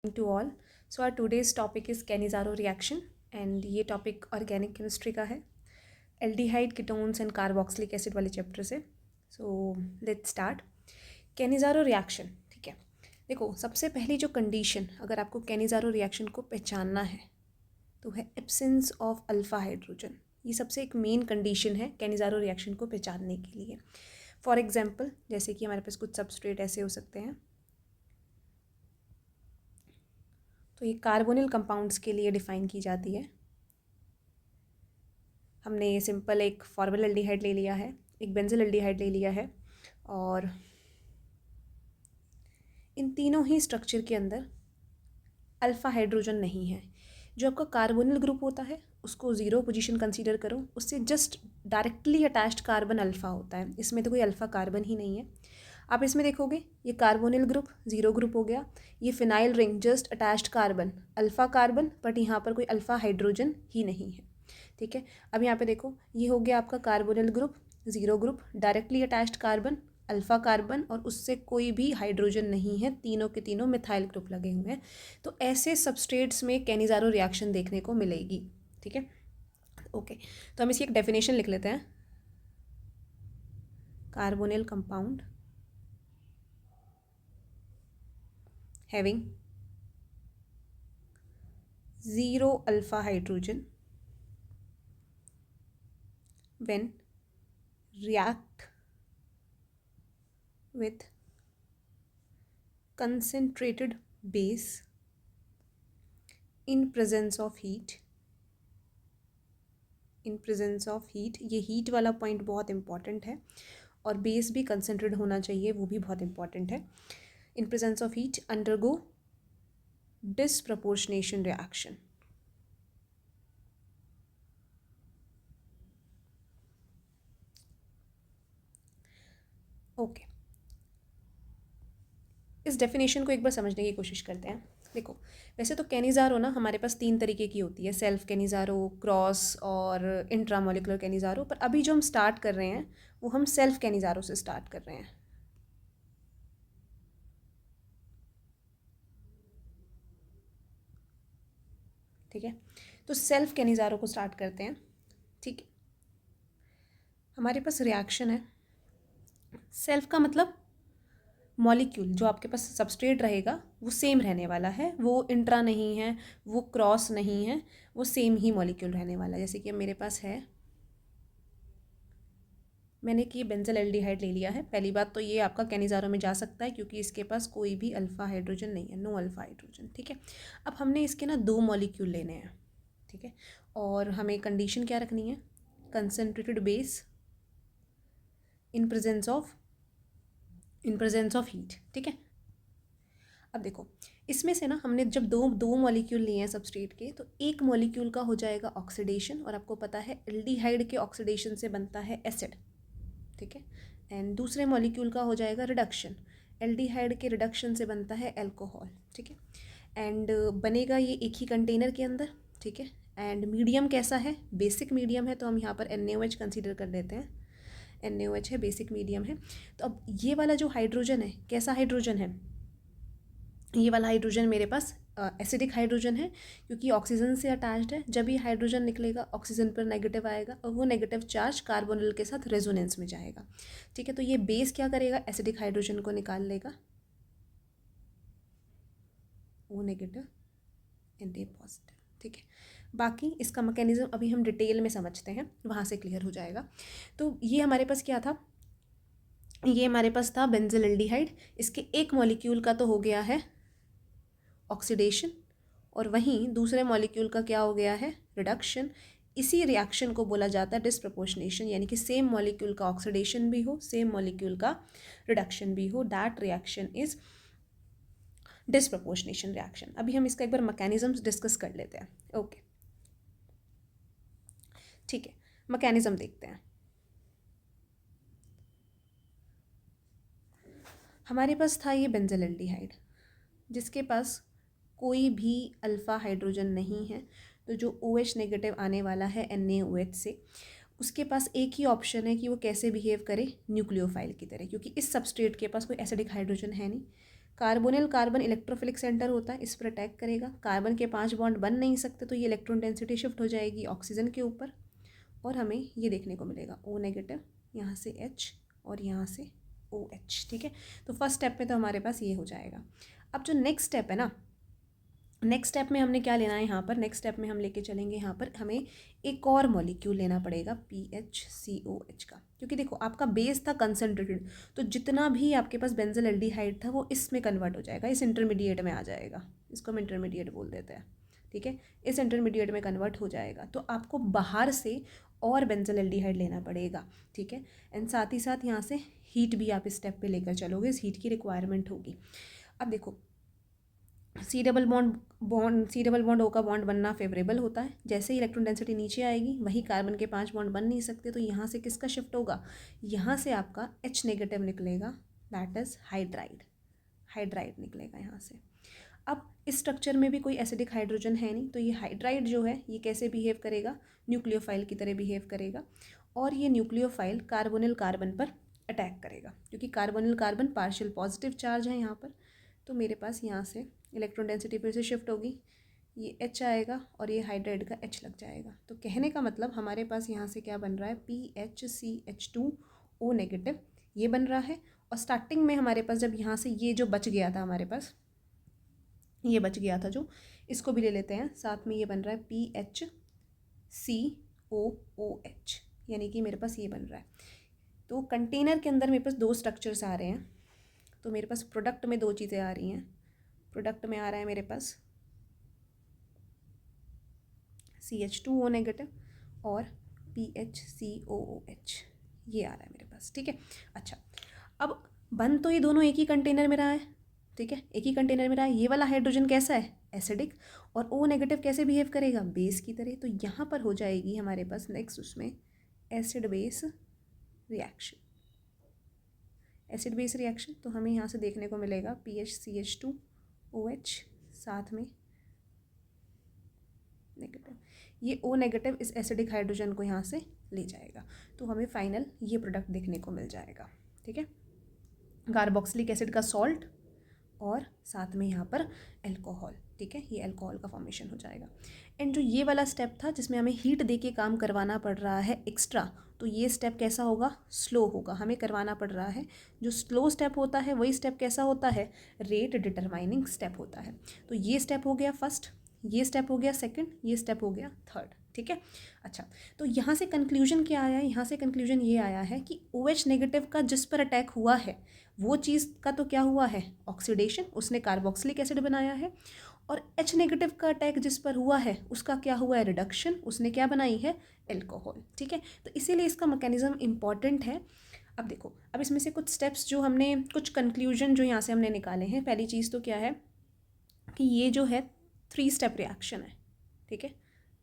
To all. So our today's topic is Cannizzaro reaction and ये topic organic chemistry का है aldehyde ketones and carboxylic acid वाले chapter से. So let's start. Cannizzaro reaction. ठीक है, देखो सबसे पहली जो कंडीशन अगर आपको कैनिज़ारो रिएक्शन को पहचानना है तो है एब्सेंस ऑफ अल्फ़ा हाइड्रोजन. ये सबसे एक मेन कंडीशन है कैनिज़ारो रिएक्शन को पहचानने के लिए. फॉर एग्जांपल जैसे कि हमारे पास कुछ सबस्ट्रेट ऐसे हो सकते हैं. तो ये कार्बोनिल कंपाउंड्स के लिए डिफ़ाइन की जाती है. हमने ये सिंपल एक फॉर्मल एल्डिहाइड ले लिया है, एक बेंजिल एल्डिहाइड ले लिया है और इन तीनों ही स्ट्रक्चर के अंदर अल्फ़ा हाइड्रोजन नहीं है. जो आपका कार्बोनिल ग्रुप होता है उसको ज़ीरो पोजीशन कंसीडर करो, उससे just directly attached carbon alpha होता है. इसमें तो कोई अल्फ़ा कार्बन ही नहीं है. आप इसमें देखोगे ये कार्बोनिल ग्रुप ज़ीरो ग्रुप हो गया, ये phenyl ring just attached carbon alpha carbon, but यहाँ पर कोई अल्फ़ा हाइड्रोजन ही नहीं है. ठीक है, अब यहाँ पे देखो ये हो गया आपका carbonyl group zero group, directly attached carbon alpha carbon और उससे कोई भी हाइड्रोजन नहीं है, तीनों के तीनों मिथाइल ग्रुप लगे हुए हैं. तो ऐसे सबस्ट्रेट्स में कैनिज़ारो रिएक्शन देखने को मिलेगी. ठीक है, ओके. तो हम इसकी एक डेफिनेशन लिख लेते हैं. Carbonyl compound having zero alpha hydrogen when react with concentrated base in presence of heat. In presence of heat, ये हीट वाला पॉइंट बहुत इंपॉर्टेंट है और बेस भी कंसनट्रेट होना चाहिए, वो भी बहुत इंपॉर्टेंट है. In presence of heat undergo disproportionation reaction. Okay, इस डेफिनेशन को एक बार समझने की कोशिश करते हैं. देखो वैसे तो कैनिज़ारो ना हमारे पास तीन तरीके की होती है, सेल्फ कैनिज़ारो, क्रॉस और इंट्रामोलिकुलर कैनिज़ारो. पर अभी जो हम स्टार्ट कर रहे हैं वो हम सेल्फ कैनिज़ारो से स्टार्ट कर रहे हैं. ठीक है, तो सेल्फ कैनिज़ारो को स्टार्ट करते हैं. ठीक है, हमारे पास रिएक्शन है. सेल्फ का मतलब मॉलिक्यूल जो आपके पास सबस्ट्रेट रहेगा वो सेम रहने वाला है, वो इंट्रा नहीं है, वो क्रॉस नहीं है, वो सेम ही मॉलिक्यूल रहने वाला है. जैसे कि अब मेरे पास है, मैंने कि बेंजल एल्डिहाइड ले लिया है. पहली बात तो ये आपका कैनिज़ारो में जा सकता है क्योंकि इसके पास कोई भी अल्फ़ा हाइड्रोजन नहीं है, नो अल्फ़ा हाइड्रोजन. ठीक है, अब हमने इसके ना दो मॉलिक्यूल लेने हैं. ठीक है, और हमें कंडीशन क्या रखनी है, concentrated base in presence of heat. ठीक है, अब देखो इसमें से ना हमने जब दो दो मॉलिक्यूल लिए हैं सबस्ट्रेट के, तो एक मॉलिक्यूल का हो जाएगा ऑक्सीडेशन, और आपको पता है एल्डिहाइड के ऑक्सीडेशन से बनता है एसिड. ठीक है, एंड दूसरे मॉलिक्यूल का हो जाएगा रिडक्शन, एल्डिहाइड के रिडक्शन से बनता है एल्कोहल. ठीक है, एंड बनेगा ये एक ही कंटेनर के अंदर. ठीक है, एंड मीडियम कैसा है, बेसिक मीडियम है, तो हम यहाँ पर NaOH कंसीडर कर लेते हैं. NaOH है, बेसिक मीडियम है. तो अब ये वाला जो हाइड्रोजन है कैसा हाइड्रोजन है, ये वाला हाइड्रोजन मेरे पास एसिडिक हाइड्रोजन है क्योंकि ऑक्सीजन से अटैच्ड है. जब ये हाइड्रोजन निकलेगा ऑक्सीजन पर नेगेटिव आएगा और वो नेगेटिव चार्ज कार्बोनिल के साथ रेजोनेंस में जाएगा. ठीक है, तो ये बेस क्या करेगा, एसिडिक हाइड्रोजन को निकाल लेगा, वो नेगेटिव एंड ये पॉजिटिव. ठीक है, बाकी इसका मैकेनिज्म अभी हम डिटेल में समझते हैं, वहाँ से क्लियर हो जाएगा. तो ये हमारे पास क्या था, ये हमारे पास था बेंजिल एल्डिहाइड. इसके एक मॉलिक्यूल का तो हो गया है ऑक्सीडेशन और वहीं दूसरे मॉलिक्यूल का क्या हो गया है, रिडक्शन. इसी रिएक्शन को बोला जाता है डिसप्रपोर्शनेशन, यानी कि सेम मॉलिक्यूल का ऑक्सीडेशन भी हो, सेम मॉलिक्यूल का रिडक्शन भी हो, that reaction is disproportionation reaction. अभी हम इसका एक बार मैकेनिज्म्स डिस्कस कर लेते हैं. ओके, ठीक है, मैकेनिज्म देखते हैं. हमारे पास था ये बेंजिल एल्डिहाइड जिसके पास कोई भी अल्फ़ा हाइड्रोजन नहीं है, तो जो OH नेगेटिव आने वाला है NaOH से, उसके पास एक ही ऑप्शन है कि वो कैसे बिहेव करे, न्यूक्लियोफाइल की तरह, क्योंकि इस सबस्ट्रेट के पास कोई एसिडिक हाइड्रोजन है नहीं. कार्बोनिल कार्बन इलेक्ट्रोफिलिक सेंटर होता है, इस पर अटैक करेगा, कार्बन के 5 बॉन्ड बन नहीं सकते तो ये इलेक्ट्रॉन डेंसिटी शिफ्ट हो जाएगी ऑक्सीजन के ऊपर और हमें ये देखने को मिलेगा O नेगेटिव, यहाँ से H और यहाँ से OH। ठीक है, तो फर्स्ट स्टेप में तो हमारे पास ये हो जाएगा। अब जो नेक्स्ट स्टेप है ना, नेक्स्ट स्टेप में हमने क्या लेना है यहाँ पर, नेक्स्ट स्टेप में हम लेके चलेंगे यहाँ पर हमें एक और मॉलिक्यूल लेना पड़ेगा PHCOH का, क्योंकि देखो आपका बेस था कंसनट्रेटेड, तो जितना भी आपके पास बेंजल एल्डिहाइड था वो इसमें कन्वर्ट हो जाएगा, इस इंटरमीडिएट में आ जाएगा, इसको हम इंटरमीडिएट बोल देते हैं। ठीक है, इस इंटरमीडिएट में कन्वर्ट हो जाएगा, तो आपको बाहर से और बेंजल एल्डिहाइड लेना पड़ेगा। ठीक है, एंड साथ ही साथ यहाँ से हीट भी आप इस स्टेप पे लेकर चलोगे, इस हीट की रिक्वायरमेंट होगी। अब देखो सी डबल बॉन्ड O का बॉन्ड बनना फेवरेबल होता है, जैसे ही इलेक्ट्रॉन डेंसिटी नीचे आएगी वही कार्बन के 5 बॉन्ड बन नहीं सकते, तो यहाँ से किसका शिफ्ट होगा, यहाँ से आपका H नेगेटिव निकलेगा, दैट इज़ हाइड्राइड निकलेगा यहाँ से। अब इस स्ट्रक्चर में भी कोई एसिडिक हाइड्रोजन है नहीं, तो ये हाइड्राइड जो है ये कैसे बिहेव करेगा, न्यूक्लियोफाइल की तरह बिहेव करेगा, और ये न्यूक्लियोफाइल कार्बोनिल कार्बन पर अटैक करेगा, क्योंकि carbonyl carbon partial positive charge है यहाँ पर, तो मेरे पास यहाँ से इलेक्ट्रॉन डेंसिटी फिर से शिफ्ट होगी, ये H आएगा और ये हाइड्राइड का H लग जाएगा। तो कहने का मतलब हमारे पास यहाँ से क्या बन रहा है, PHCH2O नेगेटिव ये बन रहा है। और स्टार्टिंग में हमारे पास जब यहाँ से ये जो बच गया था, हमारे पास ये बच गया था जो, इसको भी ले लेते हैं साथ में, ये बन रहा है PHCOOH, यानी कि मेरे पास ये बन रहा है। तो कंटेनर के अंदर मेरे पास दो स्ट्रक्चर्स आ रहे हैं, तो मेरे पास प्रोडक्ट में दो चीज़ें आ रही हैं। प्रोडक्ट में आ रहा है मेरे पास CH2O नेगेटिव और PHCOOH, ये आ रहा है मेरे पास। ठीक है, अच्छा अब बन तो ये दोनों एक ही कंटेनर में रहा है, ठीक है, एक ही कंटेनर में रहा है। ये वाला हाइड्रोजन कैसा है, एसिडिक, और O नेगेटिव कैसे बिहेव करेगा, बेस की तरह। तो यहाँ पर हो जाएगी हमारे पास नेक्स्ट उसमें acid base reaction, acid base reaction. तो हमें यहाँ से देखने को मिलेगा PHCH2OH साथ में नेगेटिव, ये O नेगेटिव इस एसिडिक हाइड्रोजन को यहाँ से ले जाएगा, तो हमें फाइनल ये प्रोडक्ट देखने को मिल जाएगा। ठीक है, कार्बोक्सिलिक एसिड का सॉल्ट और साथ में यहाँ पर अल्कोहल। ठीक है, ये अल्कोहल का फॉर्मेशन हो जाएगा। एंड जो ये वाला स्टेप था जिसमें हमें हीट दे के काम करवाना पड़ रहा है एक्स्ट्रा, तो ये स्टेप कैसा होगा, स्लो होगा, हमें करवाना पड़ रहा है। जो स्लो स्टेप होता है वही स्टेप कैसा होता है, रेट डिटरमाइनिंग स्टेप होता है। तो ये स्टेप हो गया फर्स्ट, ये स्टेप हो गया सेकंड, ये स्टेप हो गया थर्ड। ठीक है, अच्छा तो यहाँ से कंक्लूजन क्या आया है, यहाँ से कंक्लूजन ये आया है कि OH नेगेटिव का जिस पर अटैक हुआ है वो चीज़ का तो क्या हुआ है, ऑक्सीडेशन, उसने कार्बोक्सिलिक एसिड बनाया है। और H नेगेटिव का अटैक जिस पर हुआ है उसका क्या हुआ है, रिडक्शन, उसने क्या बनाई है, एल्कोहल। ठीक है, तो इसीलिए इसका मैकेनिज्म इम्पॉर्टेंट है। अब देखो, अब इसमें से कुछ स्टेप्स जो हमने, कुछ कंक्लूजन जो यहाँ से हमने निकाले हैं। पहली चीज़ तो क्या है कि ये जो है 3 स्टेप रिएक्शन है। ठीक है,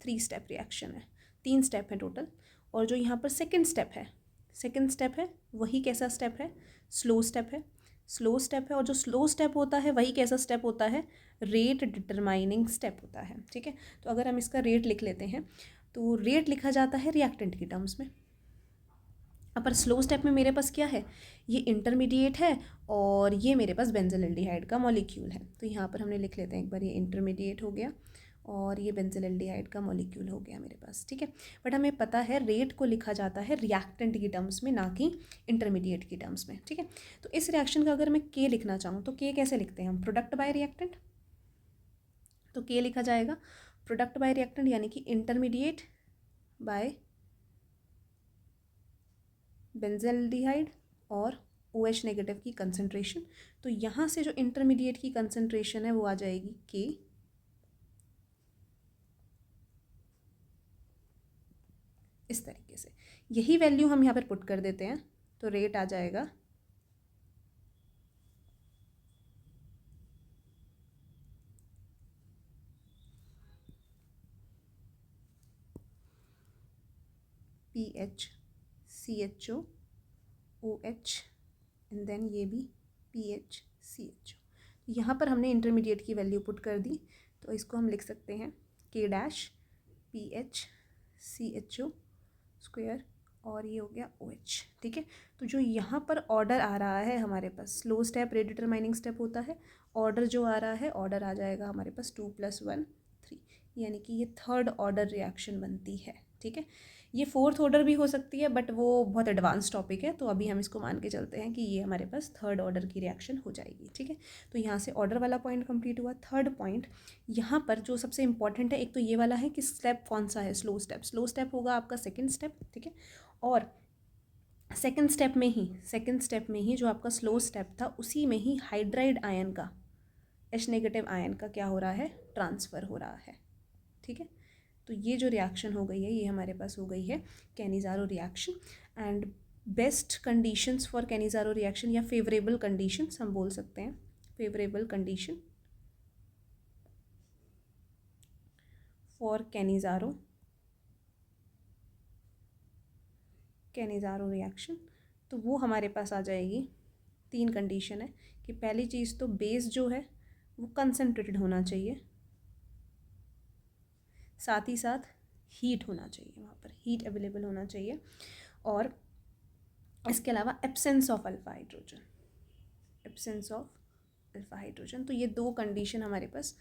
3 स्टेप रिएक्शन है, 3 स्टेप है टोटल। और जो यहाँ पर सेकंड स्टेप है वही कैसा स्टेप है, स्लो स्टेप है, स्लो स्टेप है। और जो स्लो स्टेप होता है वही कैसा स्टेप होता है, रेट डिटरमाइनिंग स्टेप होता है। ठीक है, तो अगर हम इसका रेट लिख लेते हैं तो रेट लिखा जाता है रिएक्टेंट की टर्म्स में। पर स्लो स्टेप में मेरे पास क्या है, ये इंटरमीडिएट है और ये मेरे पास बेंजल एल्डिहाइड का मॉलिक्यूल है। तो यहाँ पर हमने लिख लेते हैं एक बार, ये इंटरमीडिएट हो गया और ये बेंजल एल्डिहाइड का मॉलिक्यूल हो गया मेरे पास। ठीक है, बट हमें पता है रेट को लिखा जाता है रिएक्टेंट की टर्म्स में, ना कि इंटरमीडिएट की टर्म्स में। ठीक है, तो इस रिएक्शन का अगर मैं के लिखना चाहूँ तो के कैसे लिखते हैं हम, प्रोडक्ट बाय रिएक्टेंट। तो के लिखा जाएगा प्रोडक्ट बाय रिएक्टेंट, यानी कि इंटरमीडिएट बाय बेंजल्डिहाइड और OH नेगेटिव की कंसंट्रेशन। तो यहाँ से जो इंटरमीडिएट की कंसंट्रेशन है वो आ जाएगी के, इस तरीके से। यही वैल्यू हम यहाँ पर पुट कर देते हैं तो रेट आ जाएगा PHCHOOH एंड देन ये भी PHCHO। यहाँ पर हमने इंटरमीडिएट की वैल्यू पुट कर दी, तो इसको हम लिख सकते हैं K' PHCHO² और ये हो गया OH, ठीक है। तो जो यहाँ पर ऑर्डर आ रहा है हमारे पास, स्लो स्टेप रेडिटरमाइनिंग स्टेप होता है, ऑर्डर जो आ रहा है, ऑर्डर आ जाएगा हमारे पास 2 + 1 3, यानी कि ये थर्ड ऑर्डर रिएक्शन बनती है, ठीक है। ये फोर्थ ऑर्डर भी हो सकती है बट वो बहुत एडवांस टॉपिक है, तो अभी हम इसको मान के चलते हैं कि ये हमारे पास थर्ड ऑर्डर की रिएक्शन हो जाएगी, ठीक है। तो यहाँ से ऑर्डर वाला पॉइंट कंप्लीट हुआ। थर्ड पॉइंट यहाँ पर जो सबसे इंपॉर्टेंट है, एक तो ये वाला है कि स्टेप कौन सा है, स्लो स्टेप। स्लो स्टेप होगा आपका सेकेंड स्टेप, ठीक है। और सेकेंड स्टेप में ही जो आपका स्लो स्टेप था, उसी में ही हाइड्राइड आयन का, H- आयन का क्या हो रहा है, ट्रांसफ़र हो रहा है, ठीक है। तो ये जो रिएक्शन हो गई है, ये हमारे पास हो गई है Cannizzaro reaction. And best conditions for Cannizzaro reaction, या फेवरेबल कंडीशंस हम बोल सकते हैं, favourable condition for Cannizzaro reaction, तो वो हमारे पास आ जाएगी। 3 कंडीशन है कि पहली चीज़ तो बेस जो है वो कंसनट्रेटेड होना चाहिए, साथ ही साथ हीट होना चाहिए, वहाँ पर हीट अवेलेबल होना चाहिए, और इसके अलावा absence of alpha hydrogen, absence of alpha hydrogen. तो ये 2 कंडीशन हमारे पास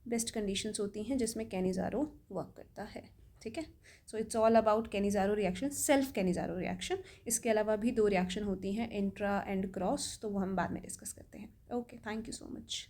बेस्ट कंडीशंस होती हैं जिसमें कैनिज़ारो वर्क करता है, ठीक है। So it's all about Cannizzaro reaction, self Cannizzaro reaction. इसके अलावा भी 2 रिएक्शन होती हैं, इंट्रा एंड क्रॉस, तो वो हम बाद में डिस्कस करते हैं। Okay, thank you so much.